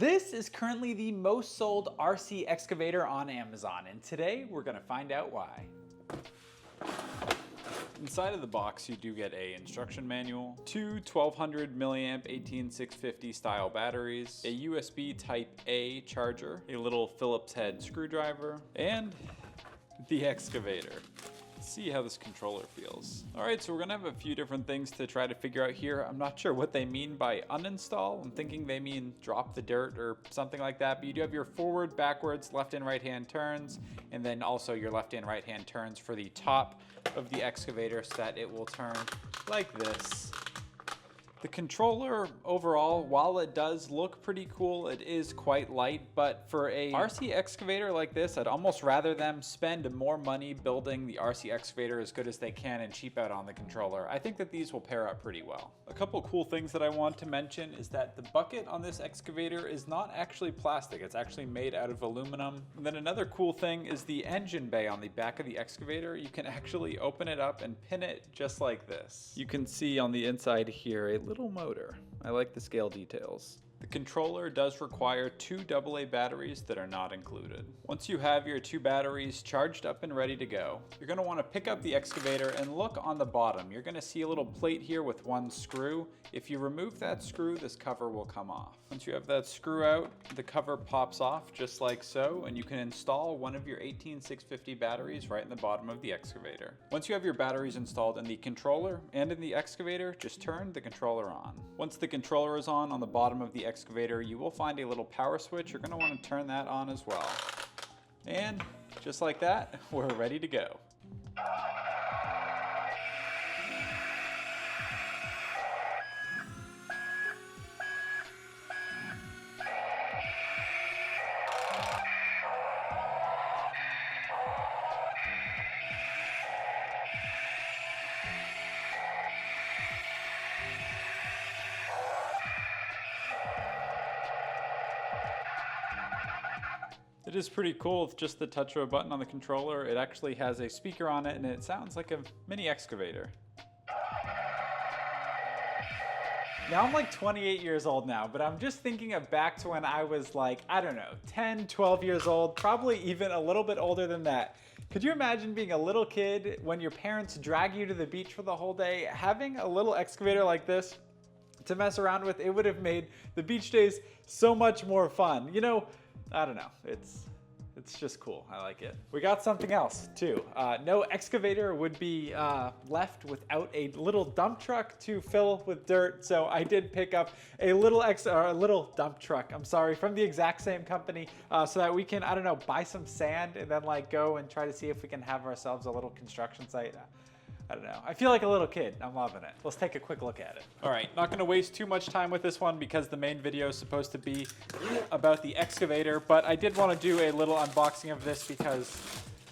This is currently the most sold RC excavator on Amazon, and today we're going to find out why. Inside of the box, you do get a instruction manual, two 1200 milliamp 18650 style batteries, a USB Type A charger, a little Phillips head screwdriver, and the excavator. Let's see how this controller feels. All right, so we're gonna have a few different things to try to figure out here. I'm not sure what they mean by uninstall. I'm thinking they mean drop the dirt or something like that, but you do have your forward, backwards, left and right hand turns, and then also your left and right hand turns for the top of the excavator so that it will turn like this. The controller overall, while it does look pretty cool, it is quite light, but for a RC excavator like this, I'd almost rather them spend more money building the RC excavator as good as they can and cheap out on the controller. I think that these will pair up pretty well. A couple cool things that I want to mention is that the bucket on this excavator is not actually plastic, it's actually made out of aluminum. And then another cool thing is the engine bay on the back of the excavator. You can actually open it up and pin it just like this. You can see on the inside here a little motor. I like the scale details. The controller does require two AA batteries that are not included. Once you have your two batteries charged up and ready to go, you're going to want to pick up the excavator and look on the bottom. You're going to see a little plate here with one screw. If you remove that screw, this cover will come off. Once you have that screw out, the cover pops off just like so, and you can install one of your 18650 batteries right in the bottom of the excavator. Once you have your batteries installed in the controller and in the excavator, just turn the controller on. Once the controller is on the bottom of the excavator, you will find a little power switch. You're going to want to turn that on as well. And just like that, we're ready to go. It is pretty cool with just the touch of a button on the controller. It actually has a speaker on it and it sounds like a mini excavator. Now I'm like 28 years old now, but I'm just thinking back to when I was like, I don't know, 10, 12 years old, probably even a little bit older than that. Could you imagine being a little kid when your parents drag you to the beach for the whole day, having a little excavator like this to mess around with? It would have made the beach days so much more fun. You know, I don't know, it's just cool. I like it. We got something else too. No excavator would be left without a little dump truck to fill with dirt. So I did pick up a little dump truck, I'm sorry, from the exact same company so that we can, I don't know, buy some sand and then like go and try to see if we can have ourselves a little construction site. I don't know. I feel like a little kid. I'm loving it. Let's take a quick look at it. All right, not gonna waste too much time with this one because the main video is supposed to be about the excavator, but I did want to do a little unboxing of this because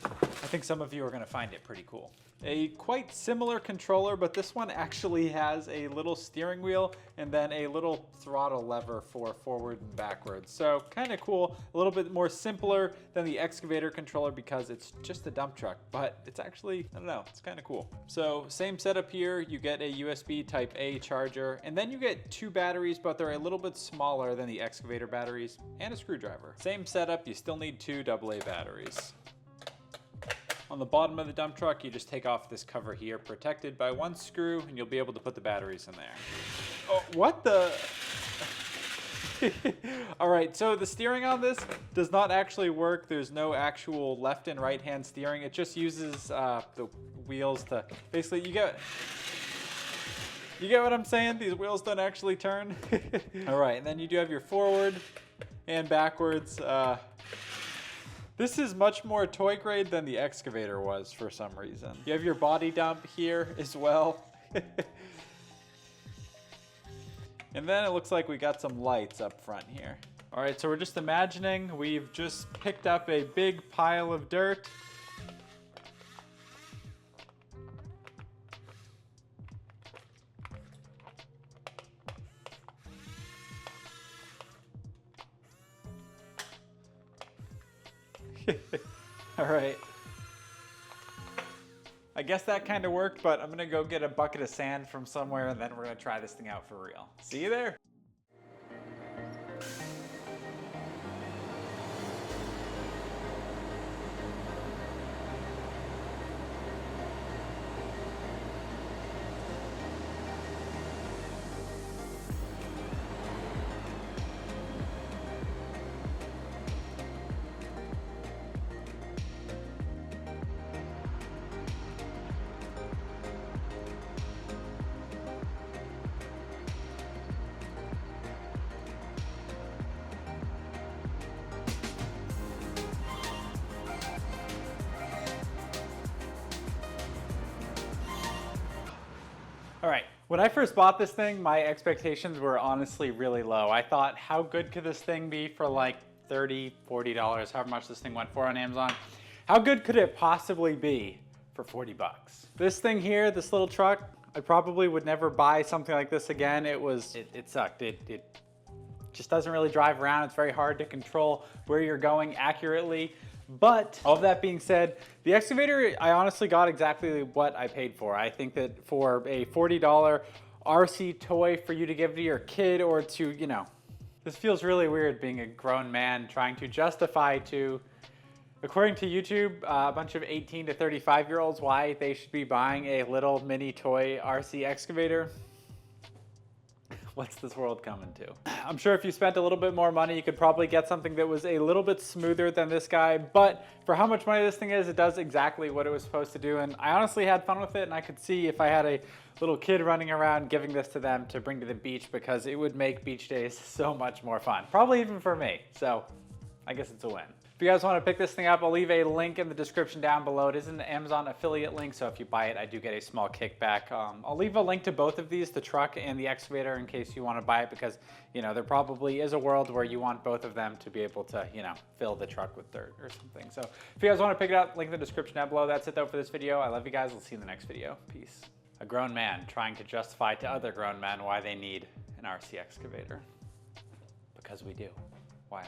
I think some of you are gonna find it pretty cool. A quite similar controller, but this one actually has a little steering wheel and then a little throttle lever for forward and backwards. So kind of cool, a little bit more simpler than the excavator controller because it's just a dump truck, but it's actually, I don't know, it's kind of cool. So same setup here, you get a USB Type A charger, and then you get two batteries, but they're a little bit smaller than the excavator batteries, and a screwdriver. Same setup, you still need two AA batteries. On the bottom of the dump truck, you just take off this cover here, protected by one screw, and you'll be able to put the batteries in there. Oh, what the? All right, so the steering on this does not actually work. There's no actual left and right hand steering. It just uses the wheels to, basically, you get what I'm saying? These wheels don't actually turn. All right, and then you do have your forward and backwards. This is much more toy grade than the excavator was for some reason. You have your body dump here as well. And then it looks like we got some lights up front here. All right, so we're just imagining we've just picked up a big pile of dirt. All right. I guess that kind of worked, but I'm gonna go get a bucket of sand from somewhere and then we're gonna try this thing out for real. See you there. When I first bought this thing, my expectations were honestly really low. I thought, how good could this thing be for like $30, $40, however much this thing went for on Amazon? How good could it possibly be for 40 bucks? This thing here, this little truck, I probably would never buy something like this again. It sucked. It just doesn't really drive around. It's very hard to control where you're going accurately. But all of that being said, the Excavator, I honestly got exactly what I paid for. I think that for a $40 RC toy for you to give to your kid or to, you know, this feels really weird being a grown man trying to justify to, according to YouTube, a bunch of 18 to 35-year-olds why they should be buying a little mini toy RC excavator. What's this world coming to? I'm sure if you spent a little bit more money, you could probably get something that was a little bit smoother than this guy, but for how much money this thing is, it does exactly what it was supposed to do, and I honestly had fun with it, and I could see if I had a little kid running around giving this to them to bring to the beach, because it would make beach days so much more fun. Probably even for me, so I guess it's a win. If you guys want to pick this thing up, I'll leave a link in the description down below. It is an Amazon affiliate link, so if you buy it, I do get a small kickback. I'll leave a link to both of these, the truck and the excavator, in case you want to buy it, because, you know, there probably is a world where you want both of them to be able to, you know, fill the truck with dirt or something. So if you guys want to pick it up, link in the description down below. That's it though for this video. I love you guys. We'll see you in the next video. Peace. A grown man trying to justify to other grown men why they need an RC excavator. Because we do. Why else?